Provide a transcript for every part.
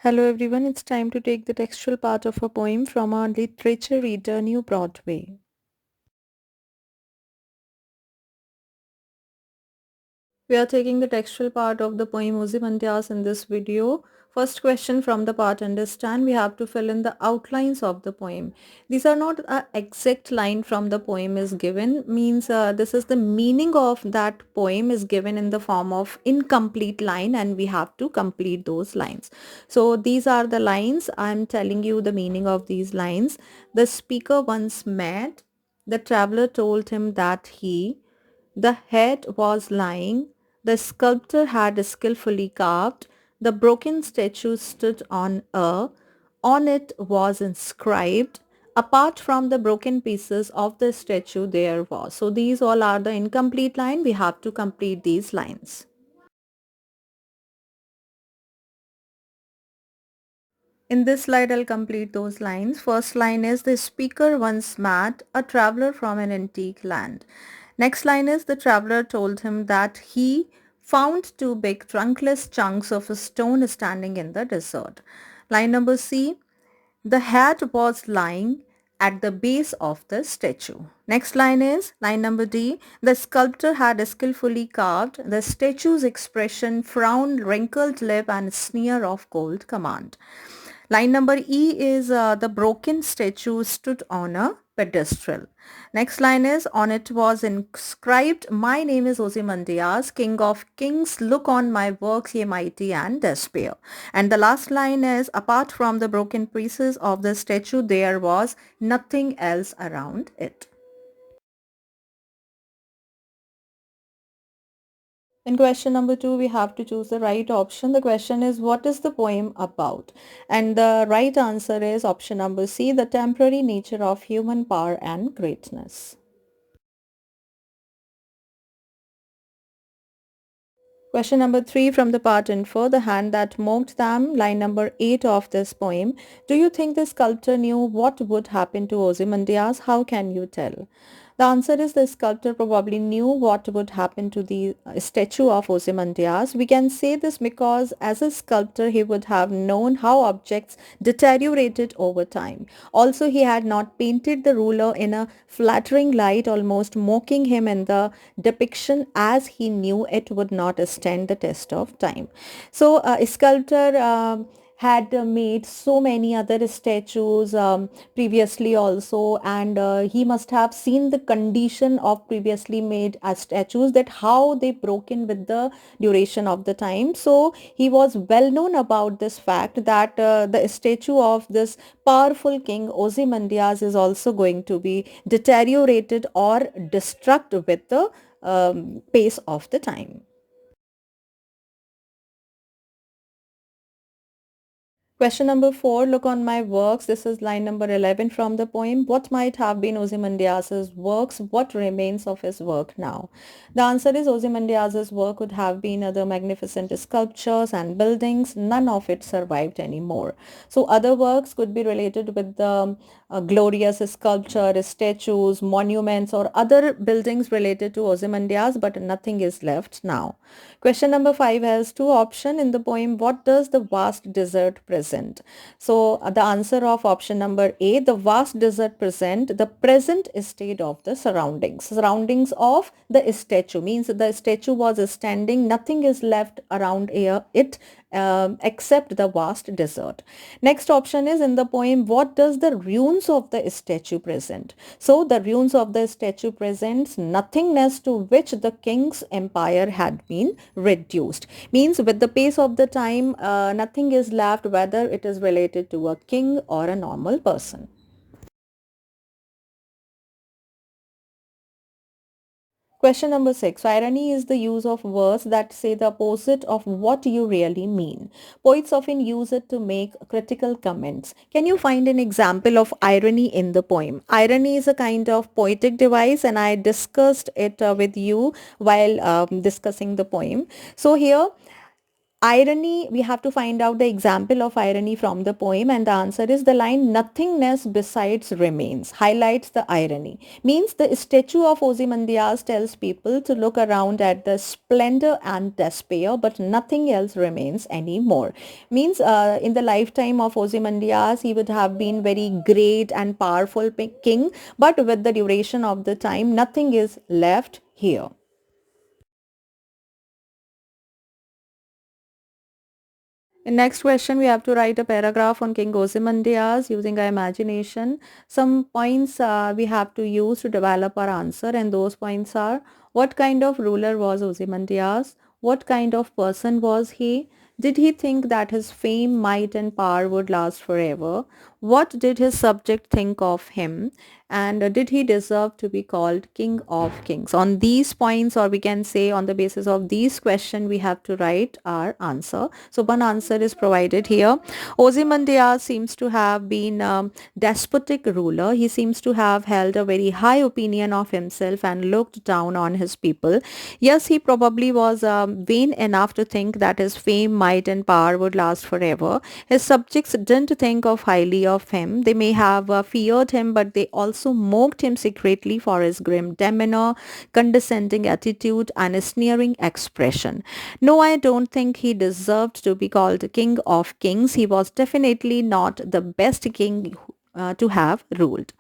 Hello everyone, it's time to take the textual part of a poem from our literature reader New Broadway. We are taking the textual part of the poem Ozymandias in this video. First question from the part understand, we have to fill in the outlines of the poem. These are not an exact line from the poem is given, means this is the meaning of that poem is given in the form of incomplete line and we have to complete those lines. So these are the lines. I'm telling you the meaning of these lines. The speaker once met. The traveler told him that the head was lying, the sculptor had skillfully carved, the broken statue stood on it was inscribed, apart from the broken pieces of the statue there was. So these all are the incomplete line, we have to complete these lines. In this slide, I'll complete those lines. First line is the speaker once met a traveler from an antique land. Next line is the traveler told him that he found two big trunkless chunks of a stone standing in the desert. Line number C, the head was lying at the base of the statue. Next line is line number D. The sculptor had skillfully carved the statue's expression, frown, wrinkled lip and sneer of cold command. Line number E is the broken statue stood on a pedestal. Next line is on it was inscribed, my name is Ozymandias, king of kings, look on my works ye mighty and despair. And the last line is apart from the broken pieces of the statue there was nothing else around it. In question number 2, we have to choose the right option. The question is, what is the poem about? And the right answer is option number C, the temporary nature of human power and greatness. Question number 3 from the part info, the hand that mocked them, line number 8 of this poem. Do you think the sculptor knew what would happen to Ozymandias? How can you tell? The answer is the sculptor probably knew what would happen to the statue of Ozymandias. We can say this because as a sculptor he would have known how objects deteriorated over time. Also he had not painted the ruler in a flattering light, almost mocking him in the depiction as he knew it would not stand the test of time. So a sculptor had made so many other statues previously also, and he must have seen the condition of previously made statues, that how they broken with the duration of the time. So he was well known about this fact that the statue of this powerful king Ozymandias is also going to be deteriorated or destruct with the pace of the time. Question number 4, look on my works. This is line number 11 from the poem. What might have been Ozymandias's works? What remains of his work now? The answer is Ozymandias's work would have been other magnificent sculptures and buildings. None of it survived anymore. So other works could be related with the glorious sculpture, statues, monuments or other buildings related to Ozymandias, but nothing is left now. Question number 5 has two options in the poem. What does the vast desert present? So the answer of option number A, the vast desert present the present state of the surroundings of the statue, means the statue was standing, nothing is left around here it except the vast desert. Next option is in the poem, what does the ruins of the statue present? So the ruins of the statue presents nothingness to which the king's empire had been reduced. Means with the pace of the time, nothing is left, whether it is related to a king or a normal person. Question number 6. Irony is the use of words that say the opposite of what you really mean. Poets often use it to make critical comments. Can you find an example of irony in the poem? Irony is a kind of poetic device and I discussed it with you while discussing the poem. So here Irony, we have to find out the example of irony from the poem, and the answer is the line nothingness besides remains highlights the irony. Means the statue of Ozymandias tells people to look around at the splendor and despair, but nothing else remains anymore. Means in the lifetime of Ozymandias, he would have been very great and powerful king, but with the duration of the time, nothing is left here. In next question, we have to write a paragraph on King Ozymandias using our imagination. Some points we have to use to develop our answer, and those points are: what kind of ruler was Ozymandias? What kind of person was he? Did he think that his fame, might and power would last forever? What did his subject think of him? And did he deserve to be called King of Kings? On these points, or we can say on the basis of these questions, we have to write our answer. So one answer is provided here. Ozymandias seems to have been a despotic ruler. He seems to have held a very high opinion of himself and looked down on his people. Yes, he probably was vain enough to think that his fame, might and power would last forever. His subjects didn't think of highly of him. They may have feared him, but they also mocked him secretly for his grim demeanor, condescending attitude and a sneering expression. No, I don't think he deserved to be called King of Kings. He was definitely not the best king to have ruled.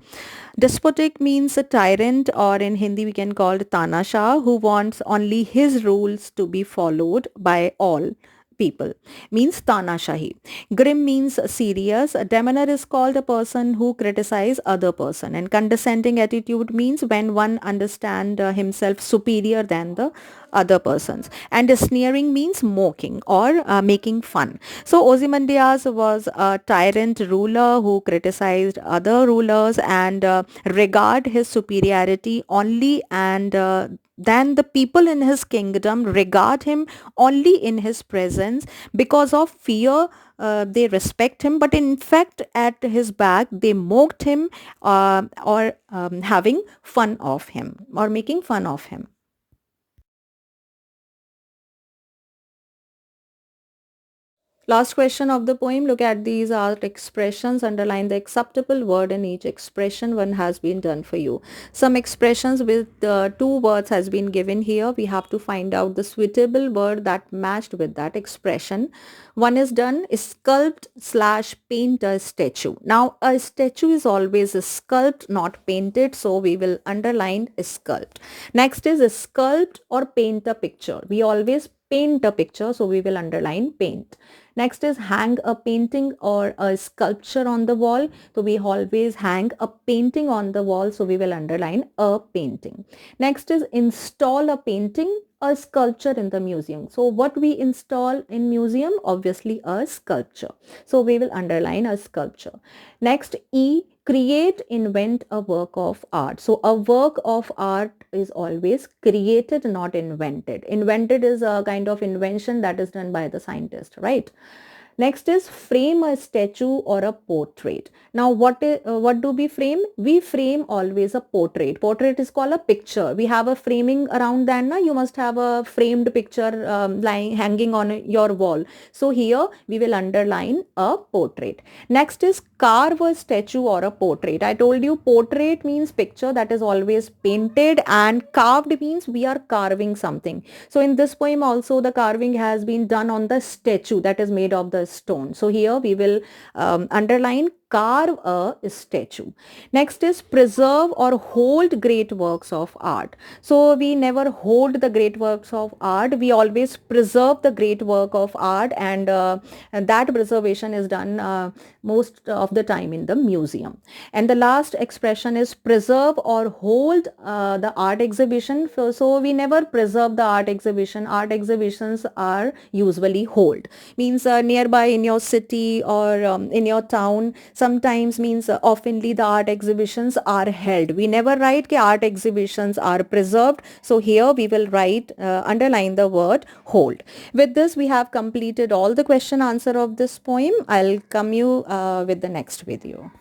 Despotic means a tyrant, or in Hindi we can call it Tanashah, who wants only his rules to be followed by all people. Means Tanashahi. Grim means serious. A demeanor is called a person who criticizes other person, and condescending attitude means when one understand himself superior than the other persons, and sneering means mocking or making fun. So Ozymandias was a tyrant ruler who criticized other rulers and regard his superiority only, and then the people in his kingdom regard him only in his presence. Because of fear, they respect him, but in fact at his back they mocked him, or having fun of him or making fun of him. Last question of the poem. Look at these art expressions. Underline the acceptable word in each expression. One has been done for you. Some expressions with two words has been given here. We have to find out the suitable word that matched with that expression. One is done. Sculpt slash paint a statue. Now a statue is always sculpt, not painted. So we will underline sculpt. Next is sculpt or paint a picture. We always paint a picture, so we will underline paint. Next is hang a painting or a sculpture on the wall. So we always hang a painting on the wall, so we will underline a painting. Next is install a painting, a sculpture in the museum. So what we install in museum? Obviously a sculpture. So we will underline a sculpture. Next, E, create, invent a work of art. So a work of art is always created, not invented. Invented is a kind of invention that is done by the scientist, right? Next is frame a statue or a portrait. Now what do we frame? We frame always a portrait. Portrait is called a picture. We have a framing around that. Now you must have a framed picture lying hanging on your wall. So here we will underline a portrait. Next is carve a statue or a portrait. I told you portrait means picture that is always painted, and carved means we are carving something. So in this poem also the carving has been done on the statue that is made of the stone. So here we will underline carve a statue. Next is preserve or hold great works of art. So we never hold the great works of art. We always preserve the great work of art, and that preservation is done most of the time in the museum. And the last expression is preserve or hold the art exhibition. So we never preserve the art exhibition. Art exhibitions are usually hold. Means nearby in your city or in your town, sometimes means oftenly the art exhibitions are held. We never write कि art exhibitions are preserved. So here we will write, underline the word hold. With this we have completed all the question answer of this poem. I'll come you with the next video.